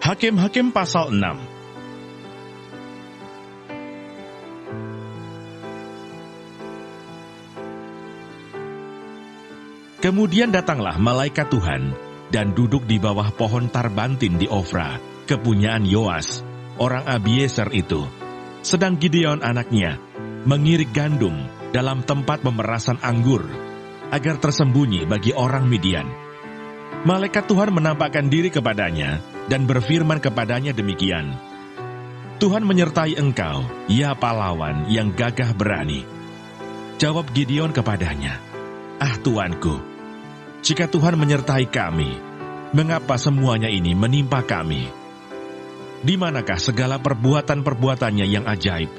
Hakim-Hakim pasal 6. Kemudian datanglah malaikat Tuhan dan duduk di bawah pohon tarbantin di Ofra, kepunyaan Yoas, orang Abieser itu. Sedang Gideon anaknya mengirik gandum dalam tempat pemerasan anggur, agar tersembunyi bagi orang Midian. Malaikat Tuhan menampakkan diri kepadanya dan berfirman kepadanya demikian, Tuhan menyertai engkau, ya pahlawan yang gagah berani. Jawab Gideon kepadanya, Ah Tuanku, jika Tuhan menyertai kami, mengapa semuanya ini menimpa kami? Di manakah segala perbuatan-perbuatannya yang ajaib,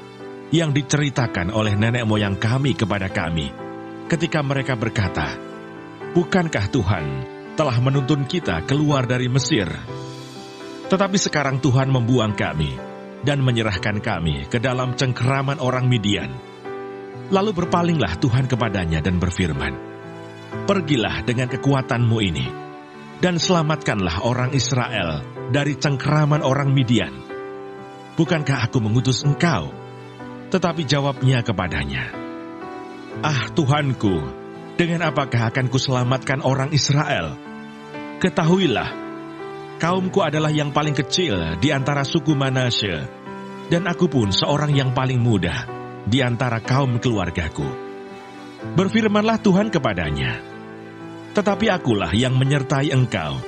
yang diceritakan oleh nenek moyang kami kepada kami, ketika mereka berkata, Bukankah Tuhan telah menuntun kita keluar dari Mesir? Tetapi sekarang Tuhan membuang kami dan menyerahkan kami ke dalam cengkeraman orang Midian. Lalu berpalinglah Tuhan kepadanya dan berfirman, Pergilah dengan kekuatanmu ini, dan selamatkanlah orang Israel dari cengkeraman orang Midian. Bukankah aku mengutus engkau? Tetapi jawabnya kepadanya, Ah Tuhanku, dengan apakah akan kuselamatkan orang Israel? Ketahuilah, kaumku adalah yang paling kecil di antara suku Manasye, dan aku pun seorang yang paling muda di antara kaum keluargaku. Berfirmanlah Tuhan kepadanya, Tetapi akulah yang menyertai engkau,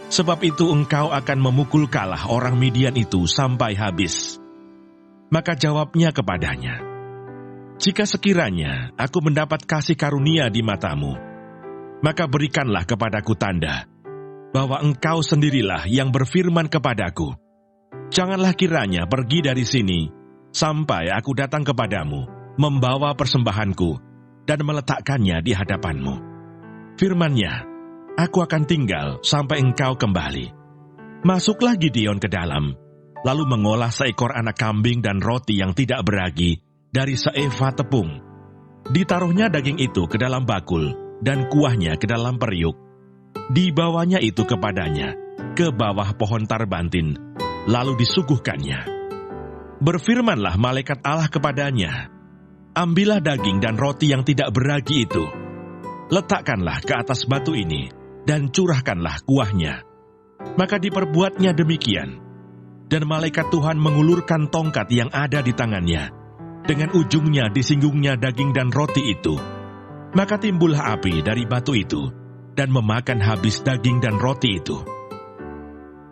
sebab itu engkau akan memukul kalah orang Midian itu sampai habis. Maka jawabnya kepadanya, Jika sekiranya aku mendapat kasih karunia di matamu, maka berikanlah kepadaku tanda, bahwa engkau sendirilah yang berfirman kepadaku, Janganlah kiranya pergi dari sini, sampai aku datang kepadamu, membawa persembahanku, dan meletakkannya di hadapanmu. Firman-Nya, Aku akan tinggal sampai engkau kembali. Masuklah Gideon ke dalam, lalu mengolah seekor anak kambing dan roti yang tidak beragi dari seeva tepung. Ditaruhnya daging itu ke dalam bakul, dan kuahnya ke dalam periuk. Dibawanya itu kepadanya, ke bawah pohon tarbantin, lalu disuguhkannya. Berfirmanlah malaikat Allah kepadanya, Ambillah daging dan roti yang tidak beragi itu, letakkanlah ke atas batu ini, dan curahkanlah kuahnya. Maka diperbuatnya demikian. Dan malaikat Tuhan mengulurkan tongkat yang ada di tangannya, dengan ujungnya disinggungnya daging dan roti itu. Maka timbullah api dari batu itu, dan memakan habis daging dan roti itu.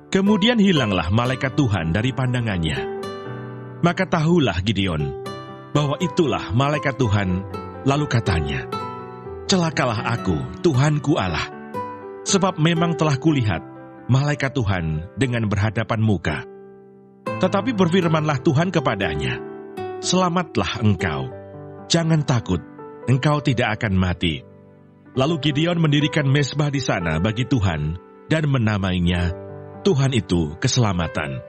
Kemudian hilanglah malaikat Tuhan dari pandangannya. Maka tahulah Gideon, bahwa itulah malaikat Tuhan, lalu katanya, Celakalah aku, Tuhanku Allah, sebab memang telah kulihat malaikat Tuhan dengan berhadapan muka. Tetapi berfirmanlah Tuhan kepadanya, Selamatlah engkau, jangan takut, engkau tidak akan mati. Lalu Gideon mendirikan mezbah di sana bagi Tuhan, dan menamainya, Tuhan itu keselamatan.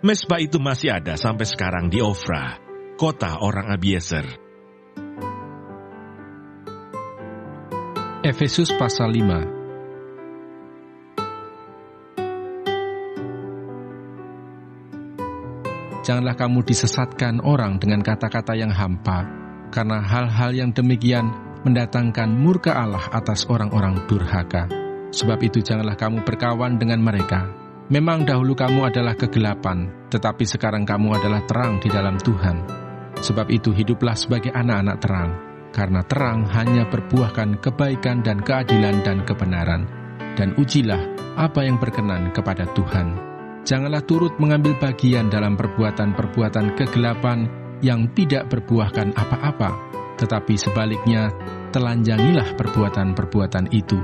Mezbah itu masih ada sampai sekarang di Ofra, kota orang Abieser. Efesus pasal 5. Janganlah kamu disesatkan orang dengan kata-kata yang hampa, karena hal-hal yang demikian mendatangkan murka Allah atas orang-orang durhaka. Sebab itu janganlah kamu berkawan dengan mereka. Memang dahulu kamu adalah kegelapan, tetapi sekarang kamu adalah terang di dalam Tuhan. Sebab itu hiduplah sebagai anak-anak terang, karena terang hanya berbuahkan kebaikan dan keadilan dan kebenaran. Dan ujilah apa yang berkenan kepada Tuhan. Janganlah turut mengambil bagian dalam perbuatan-perbuatan kegelapan yang tidak berbuahkan apa-apa, tetapi sebaliknya telanjangilah perbuatan-perbuatan itu.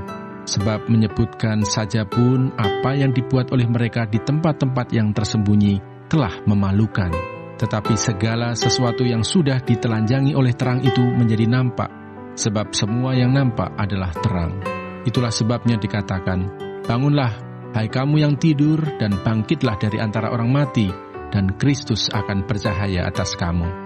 Sebab menyebutkan saja pun apa yang dibuat oleh mereka di tempat-tempat yang tersembunyi telah memalukan. Tetapi segala sesuatu yang sudah ditelanjangi oleh terang itu menjadi nampak, sebab semua yang nampak adalah terang. Itulah sebabnya dikatakan, Bangunlah, hai kamu yang tidur, dan bangkitlah dari antara orang mati, dan Kristus akan bercahaya atas kamu.